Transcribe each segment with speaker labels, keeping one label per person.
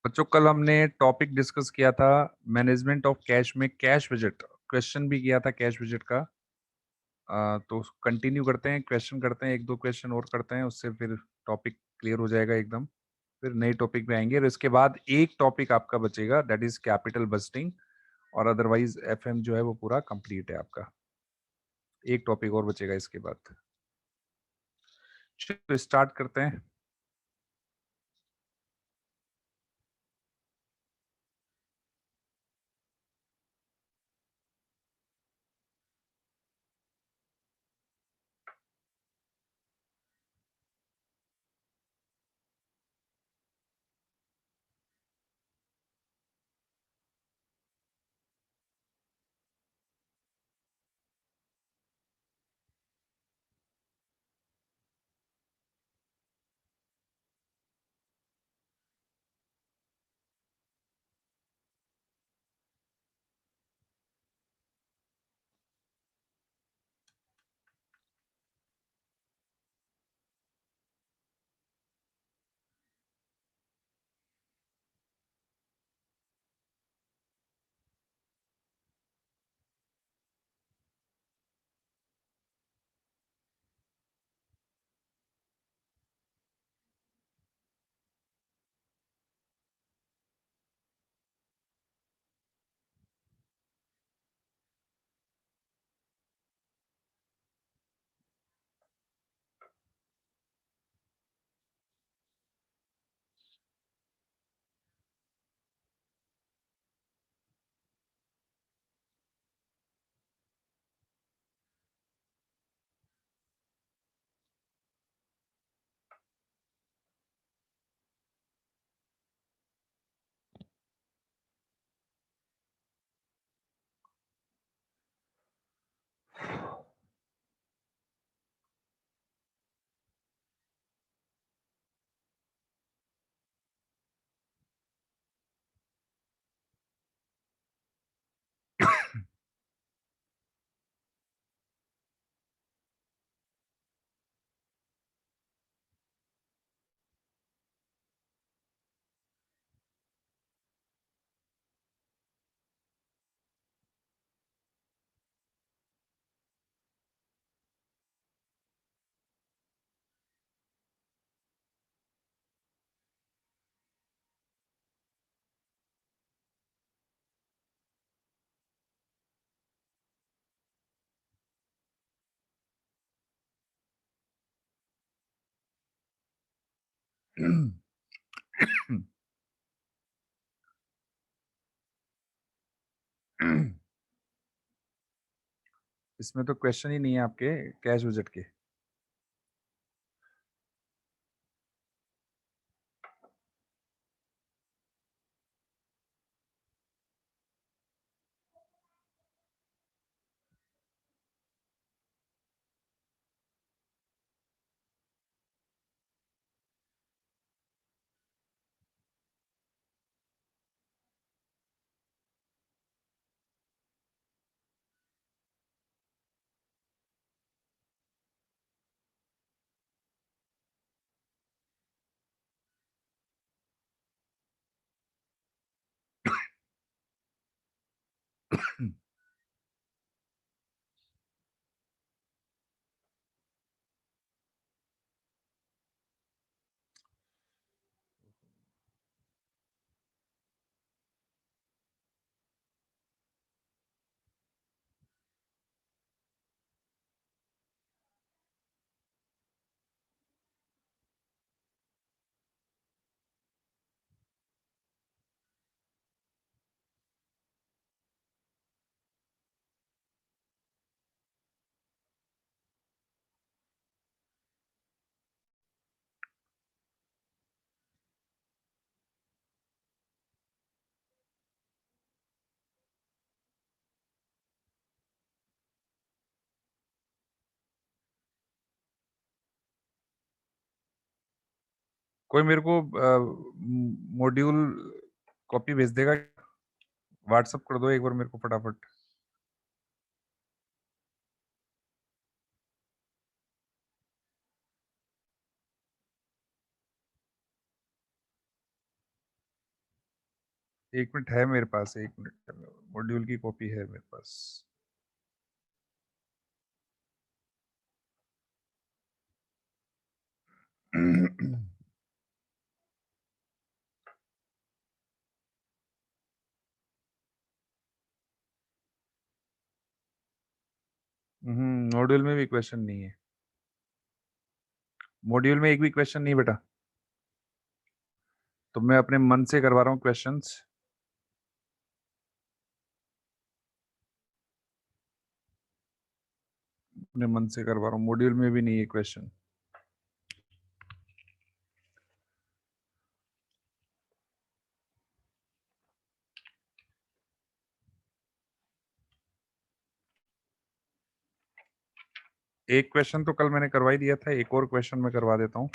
Speaker 1: बच्चों कल हमने टॉपिक डिस्कस किया था मैनेजमेंट ऑफ कैश में कैश बजट। क्वेश्चन भी किया था कैश बजट का। तो कंटिन्यू करते हैं, क्वेश्चन करते हैं, एक दो क्वेश्चन और करते हैं, उससे फिर टॉपिक क्लियर हो जाएगा एकदम। फिर नए टॉपिक पे आएंगे और इसके बाद एक टॉपिक आपका बचेगा, दैट इज कैपिटल बजटिंग। और अदरवाइज एफएम जो है वो पूरा कंप्लीट है आपका। एक टॉपिक और बचेगा इसके बाद। चलो स्टार्ट करते हैं। इसमें तो क्वेश्चन ही नहीं है आपके कैश बजट के। कोई मेरे को मॉड्यूल कॉपी भेज देगा? व्हाट्सअप कर दो एक बार मेरे को फटाफट। एक मिनट है मेरे पास, एक मिनट, मॉड्यूल की कॉपी है मेरे पास। मॉड्यूल में भी क्वेश्चन नहीं है, मॉड्यूल में एक भी क्वेश्चन नहीं बेटा। तो मैं अपने मन से करवा रहा हूँ क्वेश्चंस। अपने मन से करवा रहा हूँ, मॉड्यूल में भी नहीं है क्वेश्चन। एक क्वेश्चन तो कल मैंने करवा ही दिया था, एक और क्वेश्चन मैं करवा देता हूँ।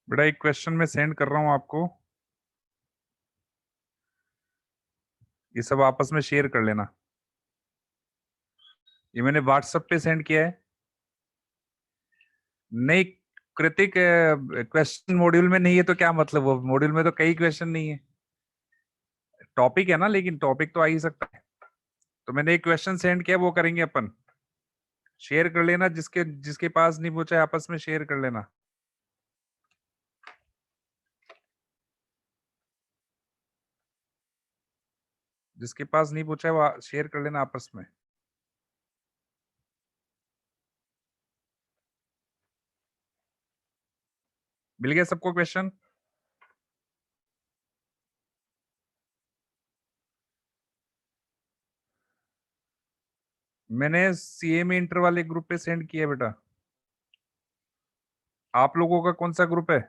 Speaker 1: बेटा एक क्वेश्चन मैं सेंड कर रहा हूँ आपको, ये सब आपस में शेयर कर लेना। ये मैंने व्हाट्सएप पे सेंड किया है। नहीं कृतिक, क्वेश्चन मॉड्यूल में नहीं है तो क्या मतलब, वो मॉड्यूल में तो कई क्वेश्चन नहीं है, टॉपिक है ना, लेकिन टॉपिक तो आ ही सकता है। तो मैंने एक क्वेश्चन सेंड किया, वो करेंगे अपन, शेयर कर लेना, जिसके जिसके पास नहीं पूछा है आपस में शेयर कर लेना। जिसके पास नहीं पूछा है वो शेयर कर लेना आपस में। मिल गया सबको क्वेश्चन? मैंने सीए में इंटर वाले ग्रुप पे सेंड किया बेटा। आप लोगों का कौन सा ग्रुप है?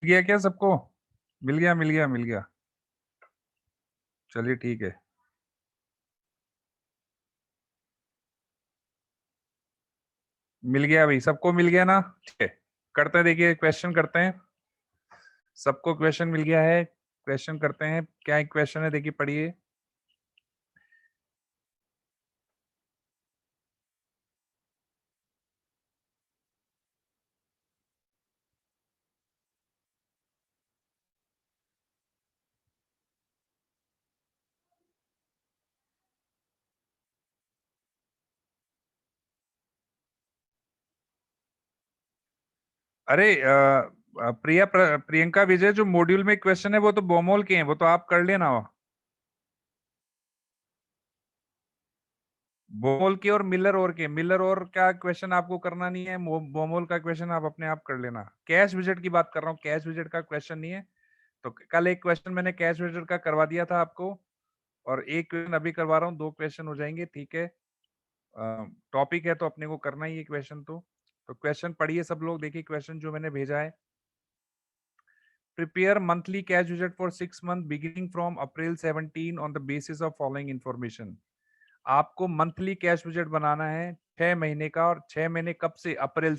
Speaker 1: मिल गया क्या सबको? मिल गया, मिल गया, मिल गया। चलिए ठीक है। मिल गया भाई, सबको मिल गया ना? ठीक है, करते हैं, देखिए क्वेश्चन करते हैं। सबको क्वेश्चन मिल गया है, क्वेश्चन करते हैं। क्या क्वेश्चन है, देखिए पढ़िए। अरे प्रियंका विजय, जो मॉड्यूल में क्वेश्चन है वो तो बोमोल के हैं, वो तो आप कर लेना। बोमोल के और मिलर और का क्वेश्चन आपको करना नहीं है, बोमोल का क्वेश्चन आप अपने आप कर लेना। कैश विजिट की बात कर रहा हूँ, कैश विजिट का क्वेश्चन नहीं है। तो कल एक क्वेश्चन मैंने कैश विजिट का करवा दिया था आपको, और एक क्वेश्चन अभी करवा रहा हूँ, 2 क्वेश्चन हो जाएंगे, ठीक है। टॉपिक है तो अपने को करना ही है क्वेश्चन। तो क्वेश्चन पढ़िए सब लोग, देखिए क्वेश्चन जो मैंने भेजा है। Prepare monthly cash budget for 6 month beginning from April 17 on the basis of following information. आपको मंथली कैश बजट बनाना है 6 महीने का, और 6 महीने कब से? अप्रैल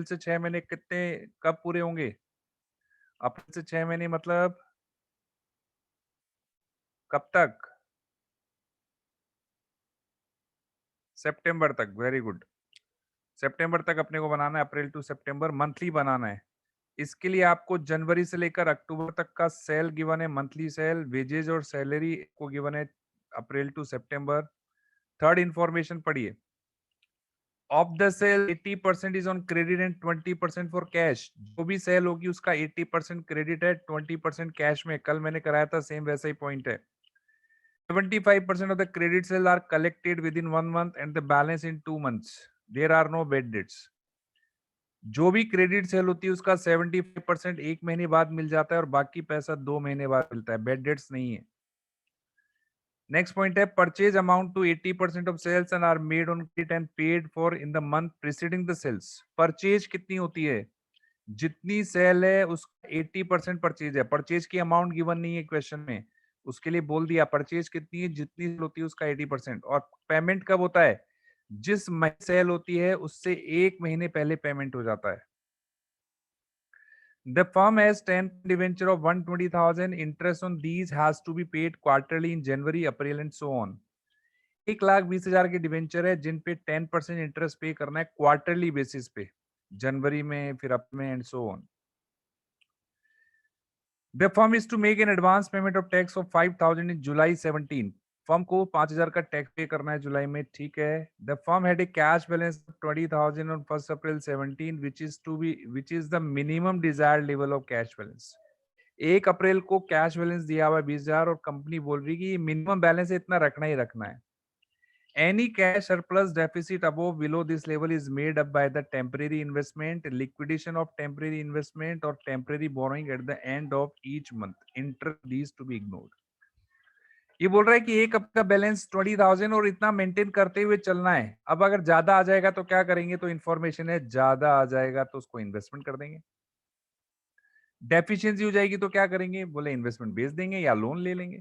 Speaker 1: से 6 महीने कितने कब पूरे होंगे? अप्रैल से 6 महीने मतलब कब तक? सितंबर तक, वेरी गुड। सितंबर तक अपने को बनाना है, अप्रैल टू सितंबर मंथली बनाना है। इसके लिए आपको जनवरी से लेकर अक्टूबर तक का सेल गिवन है, मंथली सेल, वेजेज और सैलरी को गिवन है April to September. Third information पढ़िए। Of the sale 80% is on credit and 20% for cash. जो भी सेल होगी उसका 80% क्रेडिट है, 20% कैश में। कल मैंने कराया था, सेम वैसा ही पॉइंट है। 75% of the credit sales are collected within 1 month and the balance in 2 months. There are no bad debts. जो भी क्रेडिट सेल होती है उसका 75% 1 महीने बाद मिल जाता है और बाकी पैसा 2 महीने बाद मिलता है, बेड डेट्स नहीं है। नेक्स्ट पॉइंट है, purchase amount to 80% of sales and are made on credit and paid for in the month preceding the sales. Purchase कितनी होती है? जितनी सेल है उसका 80% परचेज है। परचेज की अमाउंट गिवन नहीं है क्वेश्चन में, उसके लिए बोल दिया परचेज कितनी है, जितनी सेल होती है उसका 80%। और पेमेंट कब होता है? जिस महीने सेल होती है उससे 1 महीने पहले पेमेंट हो जाता है। The firm has 10 debenture of 120,000. Interest on these has to be paid quarterly in January, April and so on. 1,20,000 के डिवेंचर है जिन पे 10% इंटरेस्ट पे करना है क्वार्टरली बेसिस पे, जनवरी में, फिर अप में and so on. The firm is to make an advance payment of tax of 5,000 in July 17. Firm को 5,000 का टैक्स पे करना है जुलाई में, ठीक है। The firm had a cash balance of 20,000 on 1st April 17, which is the minimum desired level of cash balance. 1 अप्रैल को cash balance दिया हुआ है 20,000 और कंपनी बोल रही है कि मिनिमम बैलेंस इतना रखना ही रखना है। Any cash surplus deficit above below this level is made up by the temporary investment, liquidation of temporary investment or temporary borrowing at the end of each month. Interest these to be ignored. ये बोल रहा है कि एक आपका balance 20,000 और इतना maintain करते हुए चलना है। अब अगर ज्यादा आ जाएगा तो क्या करेंगे? तो इन्फॉर्मेशन है, ज्यादा आ जाएगा तो उसको इन्वेस्टमेंट कर देंगे। डेफिशिएंसी हो जाएगी तो क्या करेंगे? बोले इन्वेस्टमेंट बेच देंगे या लोन ले लेंगे,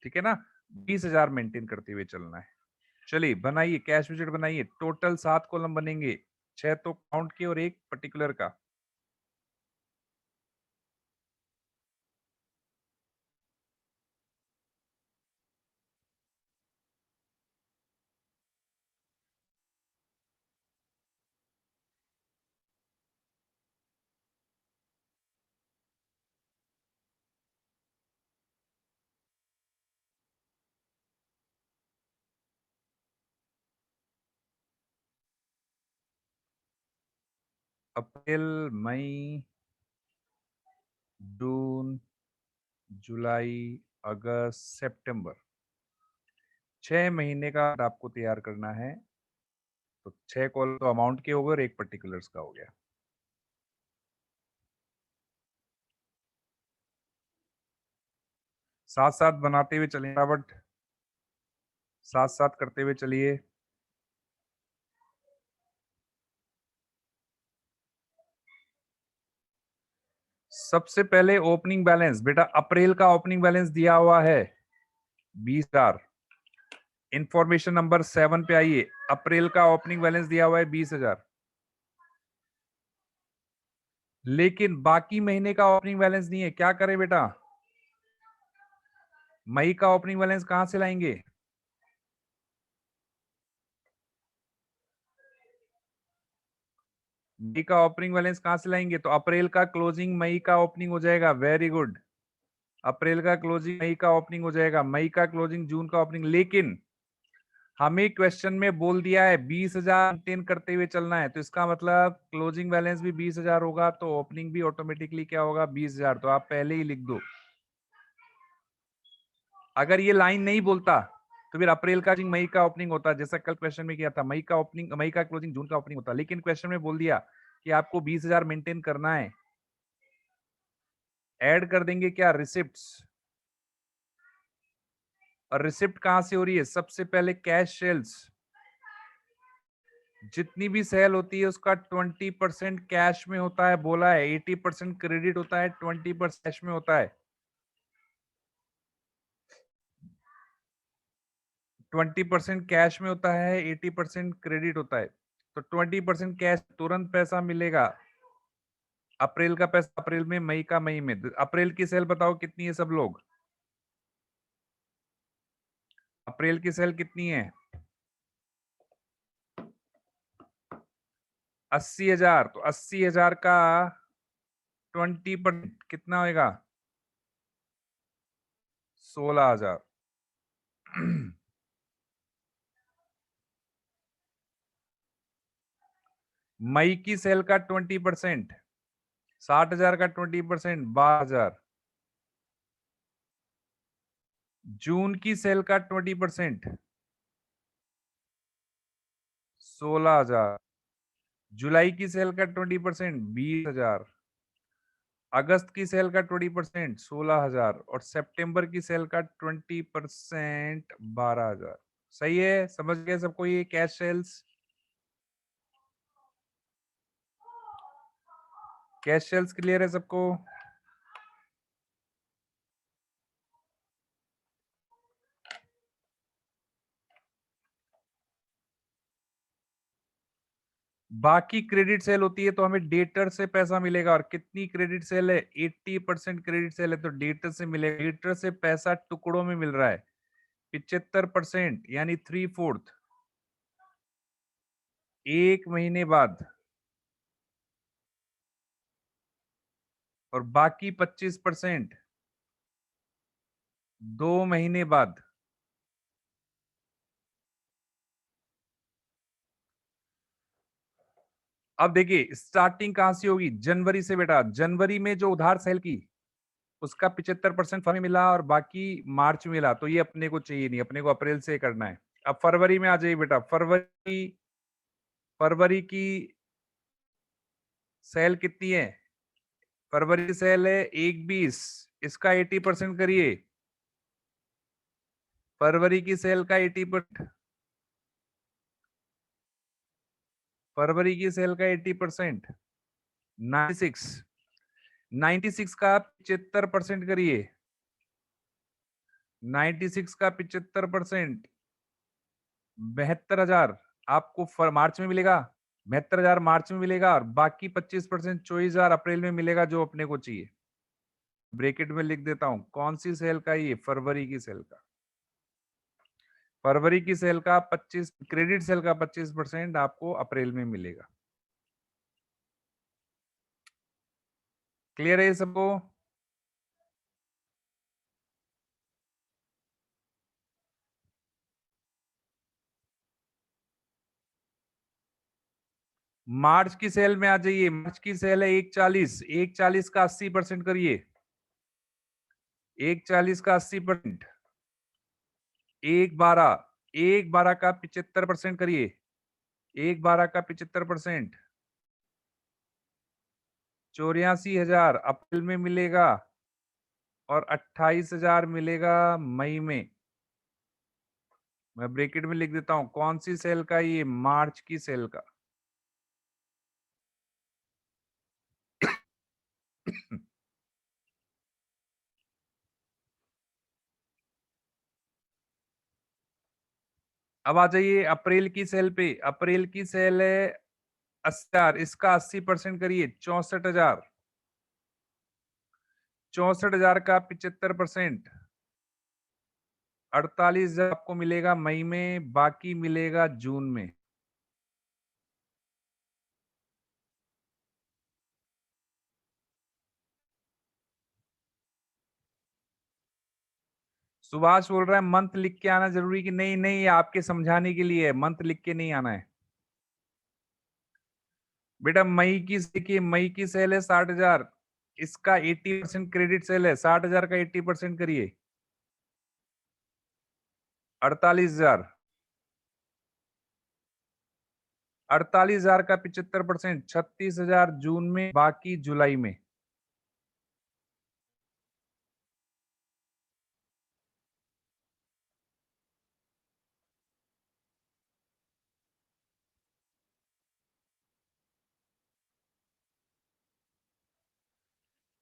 Speaker 1: ठीक है ना। 20,000 मेंटेन करते हुए चलना है। चलिए बनाइए, कैश बजट बनाइए। टोटल 7 कॉलम बनेंगे, 6 तो काउंट के और 1 पर्टिकुलर का। अप्रैल, मई, जून, जुलाई, अगस्त, सितंबर, 6 महीने का आपको तैयार करना है। तो 6 कॉलम तो अमाउंट के हो गए और 1 पर्टिकुलर्स का हो गया। साथ साथ बनाते हुए चलिए, बट साथ साथ करते हुए चलिए। सबसे पहले ओपनिंग बैलेंस, बेटा अप्रैल का ओपनिंग बैलेंस दिया हुआ है 20,000। इंफॉर्मेशन नंबर 7 पे आइए। अप्रैल का ओपनिंग बैलेंस दिया हुआ है 20,000, लेकिन बाकी महीने का ओपनिंग बैलेंस नहीं है। क्या करें बेटा? मई का ओपनिंग बैलेंस कहां से लाएंगे? मई का ओपनिंग बैलेंस कहां से लाएंगे? तो अप्रैल का क्लोजिंग मई का ओपनिंग हो जाएगा। Very good. अप्रैल का क्लोजिंग मई का ओपनिंग हो जाएगा, मई का क्लोजिंग जून का ओपनिंग। लेकिन हमें क्वेश्चन में बोल दिया है 20,000 मेंटेन करते हुए चलना है, तो इसका मतलब क्लोजिंग बैलेंस भी 20,000 होगा, तो ओपनिंग भी ऑटोमेटिकली क्या होगा? 20,000। तो आप पहले ही लिख दो। अगर ये लाइन नहीं बोलता तो फिर अप्रैल का मई का ओपनिंग होता है, जैसा कल क्वेश्चन में किया था, मई का ओपनिंग, मई का क्लोजिंग जून का ओपनिंग होता है। लेकिन क्वेश्चन में बोल दिया कि आपको 20,000 मेंटेन करना है, ऐड कर देंगे क्या, रिसिप्ट्स। और रिसिप्ट कहां से हो रही है, सबसे पहले कैश सेल्स, जितनी भी सेल होती है उसका 20% कैश में होता है, बोला है 80% क्रेडिट होता है, 20% कैश में होता है। 20% कैश में होता है, 80% क्रेडिट होता है। तो 20% कैश तुरंत पैसा मिलेगा, अप्रैल का पैसा अप्रैल में, मई का मई में। अप्रैल की सेल बताओ कितनी है सब लोग, अप्रैल की सेल कितनी है, 80,000। तो 80,000 का 20% कितना होगा, 16,000। मई की सेल का 20%, 60,000 का 20%, 12,000। जून की सेल का 20%, 16,000। जुलाई की सेल का 20%, 20,000। अगस्त की सेल का 20%, 16,000। और सितंबर की सेल का 20%, 12,000। सही है, समझ गए सबको ये cash sales, cash sales clear है सबको। बाकी क्रेडिट सेल होती है तो हमें डेटर से पैसा मिलेगा, और कितनी क्रेडिट सेल है, 80% क्रेडिट सेल है तो डेटर से मिलेगा। डेटर से पैसा टुकड़ों में मिल रहा है, 75% यानी 3/4, एक महीने बाद। और बाकी 25% 2 महीने बाद। अब देखिए स्टार्टिंग कहां से होगी, जनवरी से बेटा। जनवरी में जो उधार सेल की उसका 75% फर्म में मिला और बाकी मार्च में मिला, तो ये अपने को चाहिए नहीं, अपने को अप्रैल से करना है। अब फरवरी में आ जाइए बेटा, फरवरी, फरवरी की सेल कितनी है, फरवरी की सेल है 1/20, इसका 80% करिए। फरवरी की सेल का 80%, फरवरी की सेल का 80%, 96, 96 का 75% करिए। 96 का 75%, 72,000 आपको मार्च में मिलेगा। 72,000 मार्च में मिलेगा, और बाकी 25% 24,000 अप्रैल में मिलेगा, जो अपने को चाहिए। ब्रैकेट में लिख देता हूं, कौन सी सेल का, ये फरवरी की सेल का। फरवरी की सेल का 25, क्रेडिट सेल का 25% आपको अप्रैल में मिलेगा। क्लियर है ये सबको। मार्च की सेल में आ जाइए, मार्च की सेल है 140, 140 का 80% करिए। 140 का 80%, 112, 112 का 75% करिए। 112 का 75%, 84,000 अप्रैल में मिलेगा, और 28,000 मिलेगा मई में। मैं ब्रैकेट में लिख देता हूं, कौन सी सेल का, ये मार्च की सेल का। अब आ जाइए अप्रैल की सेल पे। अप्रैल की सेल है 80,000, इसका 80% करिए, 64,000। 64,000 का 75%, 48,000 आपको मिलेगा मई में, बाकी मिलेगा जून में। सुभाष बोल रहा है मंथ लिख के आना जरूरी कि नहीं, नहीं ये आपके समझाने के लिए है, मंथ लिख के नहीं आना है बेटा। मई की देखिए, मई की सेल है 60,000, इसका 80% क्रेडिट सेल है, 60,000 का 80% करिए। 48,000। 48,000 का 75%, 36,000 जून में, बाकी जुलाई में।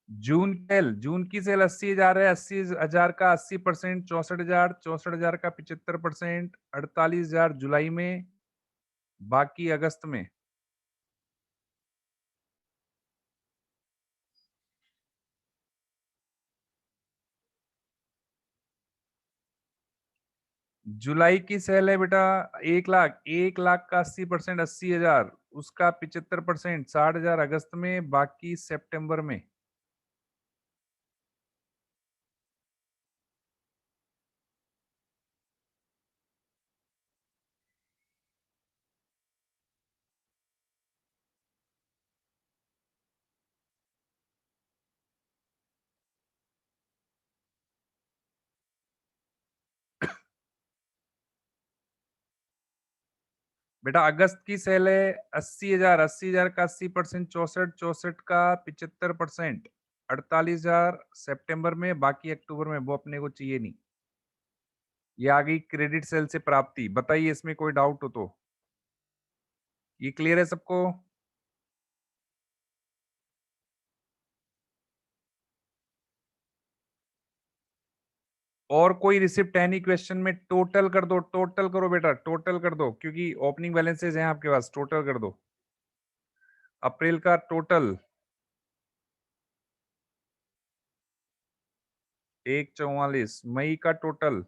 Speaker 1: जून की सेल 80,000 है। 80,000 का 80%, 64,000। 64,000 का 75%, 48,000 जुलाई में, बाकी अगस्त में। जुलाई की सेल है बेटा 1,00,000। 1,00,000 का 80%, 80,000, उसका 75%, 60,000 अगस्त में, बाकी सितंबर में। बेटा अगस्त की सेल है 80,000। 80,000 का 80%, 64। 64 का 75%, 48,000 सितंबर में, बाकी अक्टूबर में। वो अपने को चाहिए नहीं। ये आ गई क्रेडिट सेल से प्राप्ति। बताइए इसमें कोई डाउट हो तो। ये क्लियर है सबको? और कोई रिसिप्ट है नहीं क्वेश्चन में? टोटल कर दो, टोटल करो बेटा, टोटल कर दो, क्योंकि ओपनिंग बैलेंसेज हैं आपके पास। टोटल कर दो। अप्रैल का टोटल 1,44। मई का टोटल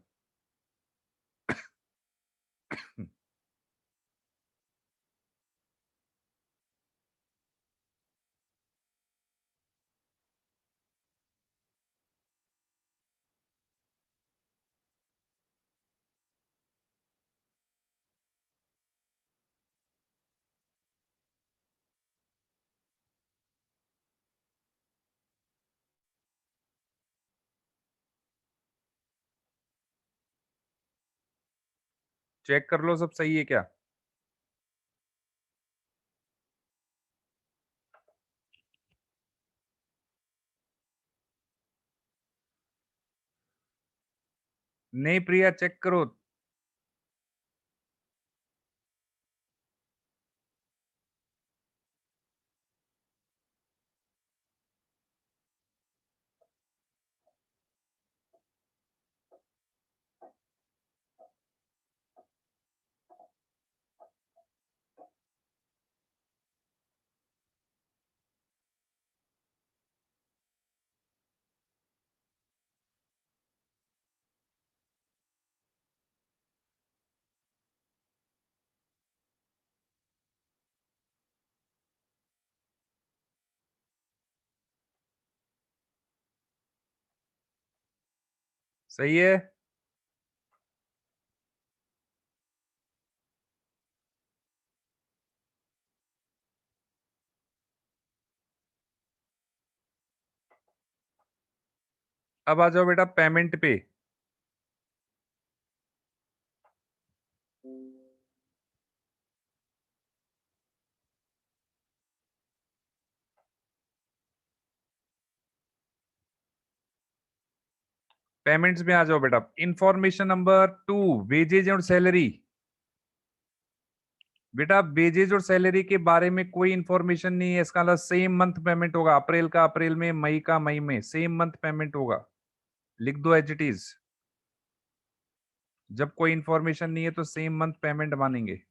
Speaker 1: चेक कर लो सब सही है क्या? नहीं प्रिया, चेक करो। सही है। अब आ जाओ बेटा पेमेंट पे। पेमेंट्स में आ जाओ बेटा। इंफॉर्मेशन नंबर 2, वेजेज और सैलरी। बेटा वेजेज और सैलरी के बारे में कोई इंफॉर्मेशन नहीं है। इसका मतलब सेम मंथ पेमेंट होगा। अप्रैल का अप्रैल में, मई का मई में, सेम मंथ पेमेंट होगा। लिख दो एज इट इज। जब कोई इंफॉर्मेशन नहीं है तो सेम मंथ पेमेंट मानेंगे।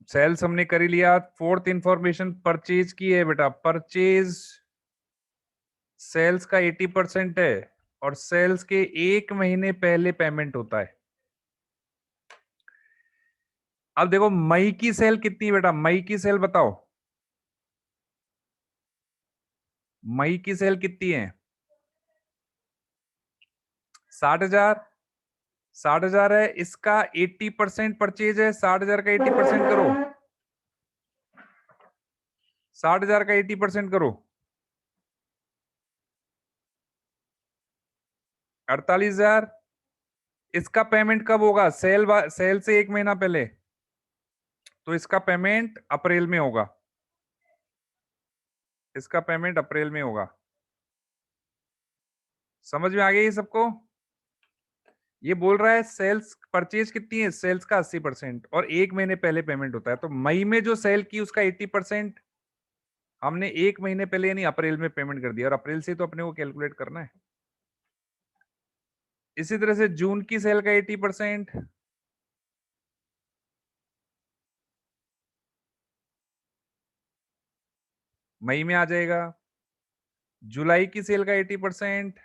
Speaker 1: सेल्स हमने कर ही लिया। फोर्थ इंफॉर्मेशन परचेज की है बेटा। परचेज सेल्स का 80% है, और सेल्स के 1 महीने पहले पेमेंट होता है। अब देखो मई की सेल कितनी है बेटा? मई की सेल बताओ। मई की सेल कितनी है? 60,000। 60,000 है, इसका 80% परचेज है, 60,000 का 80% करो, 60,000 का 80% करो, 48,000। इसका पेमेंट कब होगा? सेल से 1 महीना पहले, तो इसका पेमेंट अप्रैल में होगा, इसका पेमेंट अप्रैल में होगा। समझ में आ गया ये सबको? ये बोल रहा है सेल्स परचेज कितनी है, सेल्स का 80% और 1 महीने पहले पेमेंट होता है, तो मई में जो सेल की उसका 80% हमने 1 महीने पहले यानी अप्रैल में पेमेंट कर दिया, और अप्रैल से तो अपने को कैलकुलेट करना है। इसी तरह से जून की सेल का 80% मई में आ जाएगा, जुलाई की सेल का 80%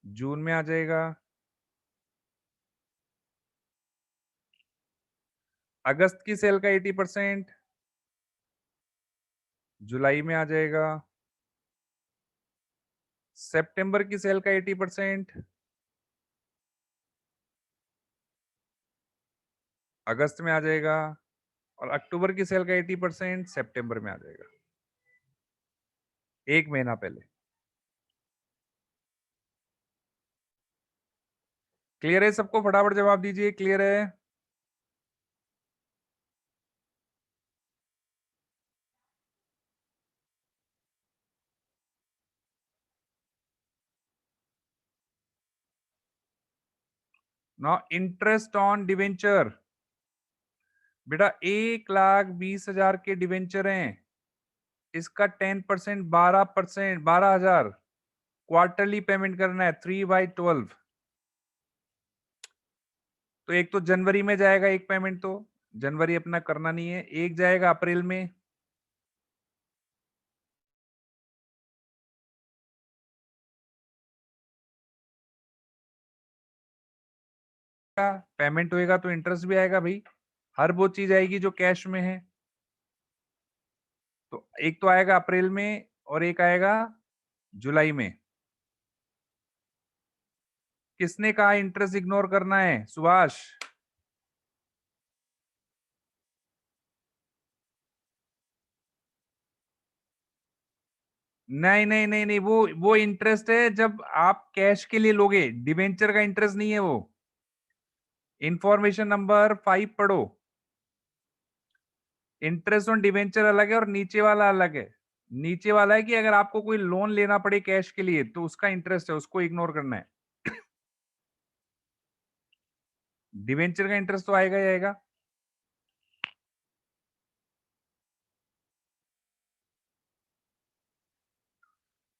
Speaker 1: जून में आ जाएगा, अगस्त की सेल का 80% जुलाई में आ जाएगा, सितंबर की सेल का 80% अगस्त में आ जाएगा, और अक्टूबर की सेल का 80% सितंबर में आ जाएगा, 1 महीना पहले। क्लियर है सबको? फटाफट जवाब दीजिए, क्लियर है? नाउ इंटरेस्ट ऑन डिवेंचर, बेटा 1,20,000 के डिवेंचर हैं, इसका 10% 12%, 12,000 क्वार्टरली पेमेंट करना है, 3/12। तो एक तो जनवरी में जाएगा, एक पेमेंट तो जनवरी अपना करना नहीं है, एक जाएगा अप्रैल में, पेमेंट होएगा तो इंटरेस्ट भी आएगा भाई, हर वो चीज आएगी जो कैश में है। तो एक तो आएगा अप्रैल में और एक आएगा जुलाई में। किसने कहा इंटरेस्ट इग्नोर करना है? सुभाष। नहीं नहीं नहीं नहीं, वो इंटरेस्ट है जब आप कैश के लिए लोगे, डिवेंचर का इंटरेस्ट नहीं है वो। इंफॉर्मेशन नंबर 5 पढ़ो, इंटरेस्ट ऑन डिवेंचर अलग है और नीचे वाला अलग है। नीचे वाला है कि अगर आपको कोई लोन लेना पड़े कैश के लिए तो उसका इंटरेस्ट है, उसको इग्नोर करना है। डिवेंचर का इंटरेस्ट तो आएगा ही आएगा।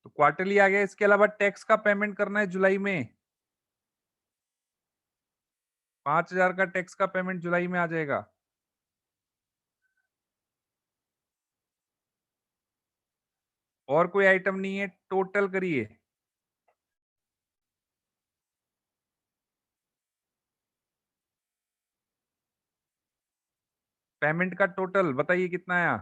Speaker 1: तो क्वार्टरली आ गया, इसके अलावा टैक्स का पेमेंट करना है जुलाई में, 5,000 का टैक्स का पेमेंट जुलाई में आ जाएगा। और कोई आइटम नहीं है, टोटल करिए। पेमेंट का टोटल बताइए कितना आया?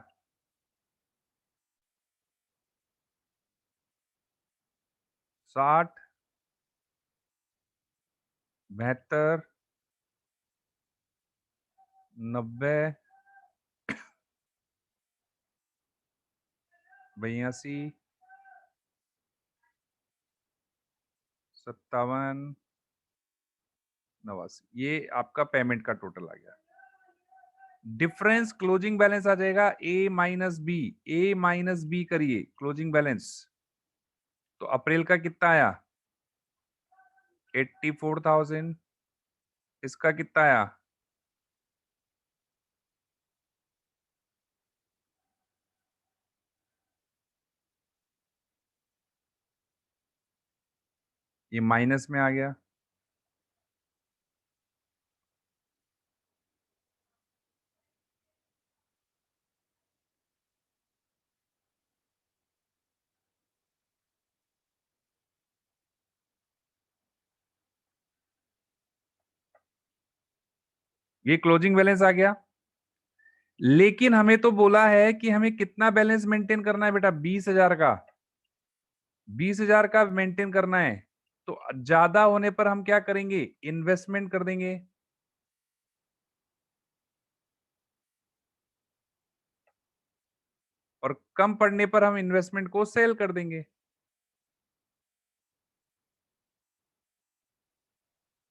Speaker 1: 60, 72, 90, 82, 57, 89, ये आपका पेमेंट का टोटल आ गया। डिफरेंस क्लोजिंग बैलेंस आ जाएगा ए माइनस बी, ए माइनस बी करिए क्लोजिंग बैलेंस। तो अप्रैल का कितना आया? 84,000। इसका कितना आया? ये माइनस में आ गया। ये क्लोजिंग बैलेंस आ गया। लेकिन हमें तो बोला है कि हमें कितना बैलेंस मेंटेन करना है बेटा? 20,000 का, 20,000 का मेंटेन करना है। तो ज्यादा होने पर हम क्या करेंगे? इन्वेस्टमेंट कर देंगे। और कम पड़ने पर हम इन्वेस्टमेंट को सेल कर देंगे।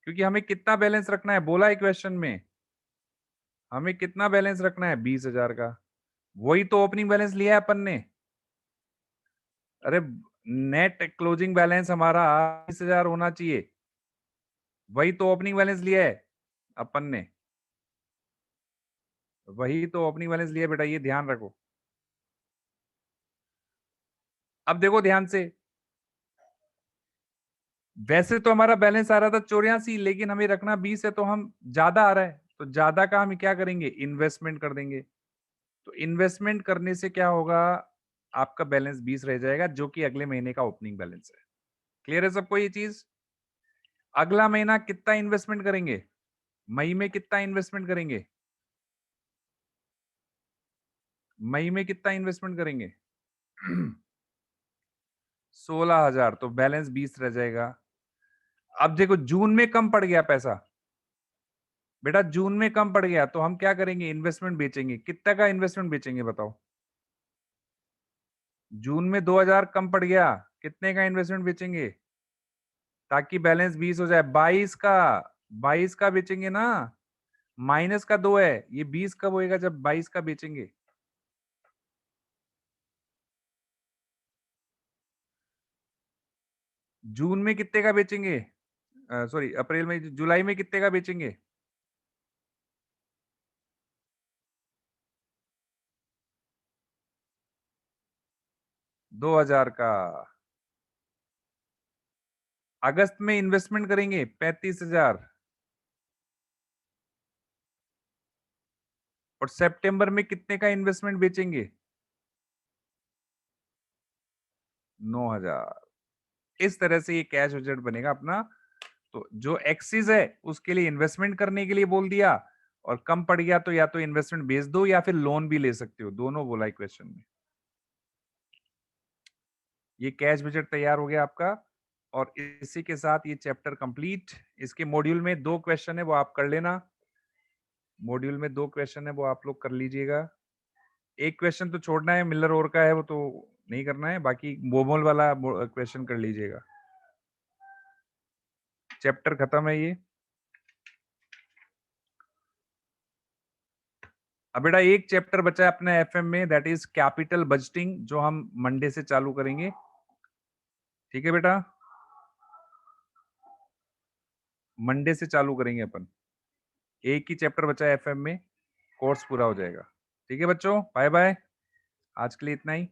Speaker 1: क्योंकि हमें कितना बैलेंस रखना है बोला है क्वेश्चन में। हमें कितना बैलेंस रखना है? 20,000 का। वही तो ओपनिंग बैलेंस लिया है अपन ने। अरे नेट क्लोजिंग बैलेंस हमारा 20,000 होना चाहिए। वही तो ओपनिंग बैलेंस लिया है अपन ने। वही तो ओपनिंग बैलेंस लिया है बेटा, ये ध्यान रखो। अब देखो ध्यान से, वैसे तो हमारा बैलेंस आ रहा था 84, लेकिन हमें रखना 20 है, तो हम ज्यादा आ रहा है, तो ज्यादा का हम क्या करेंगे? इन्वेस्टमेंट कर देंगे। तो इन्वेस्टमेंट करने से क्या होगा? आपका बैलेंस 20 रह जाएगा, जो कि अगले महीने का ओपनिंग बैलेंस है। क्लियर है सबको ये चीज? अगला महीना कितना इन्वेस्टमेंट करेंगे? मई में कितना इन्वेस्टमेंट करेंगे? मई में कितना इन्वेस्टमेंट करेंगे? 16,000, तो बैलेंस 20 रह जाएगा। अब देखो जून में कम पड़ गया पैसा। बेटा जून में कम पड़ गया, तो हम क्या करेंगे? इन्वेस्टमेंट बेचेंगे। कितना का इन्वेस्टमेंट बेचेंगे बताओ? जून में 2,000 कम पड़ गया, कितने का इन्वेस्टमेंट बेचेंगे? ताकि बैलेंस 20 हो जाए। 22 का बेचेंगे ना। माइनस का 2 है, ये 20 कब होएगा? जब 22 का बेचेंगे। जून में कितने का बेचेंगे? सॉरी, अप्रैल में, जुलाई में कितने का बेचेंगे? 2,000 का। अगस्त में इन्वेस्टमेंट करेंगे 35,000। और सितंबर में कितने का इन्वेस्टमेंट बेचेंगे? 9,000। इस तरह से ये कैश बजट बनेगा अपना। तो जो एक्सिस है उसके लिए इन्वेस्टमेंट करने के लिए बोल दिया, और कम पड़ गया तो या तो इन्वेस्टमेंट बेच दो या फिर लोन भी ले सकते हो, दोनों बोला है क्वेश्चन में। ये कैश बजट तैयार हो गया आपका। और इसी के साथ ये चैप्टर कंप्लीट। इसके मॉड्यूल में 2 क्वेश्चन है, वो आप कर लेना। मॉड्यूल में 2 क्वेश्चन है, वो आप लोग कर लीजिएगा। एक क्वेश्चन तो छोड़ना है, मिलर और का है, वो तो नहीं करना है। बाकी बोमोल वाला क्वेश्चन कर लीजिएगा। चैप्टर खत्म है ये। अब बेटा एक चैप्टर बचा है अपने एफएम में, दैट इज कैपिटल बजटिंग, जो हम मंडे से चालू करेंगे। ठीक है बेटा, मंडे से चालू करेंगे अपन। एक ही चैप्टर बचा है एफएम में, कोर्स पूरा हो जाएगा। ठीक है बच्चों, बाय बाय। आज के लिए इतना ही।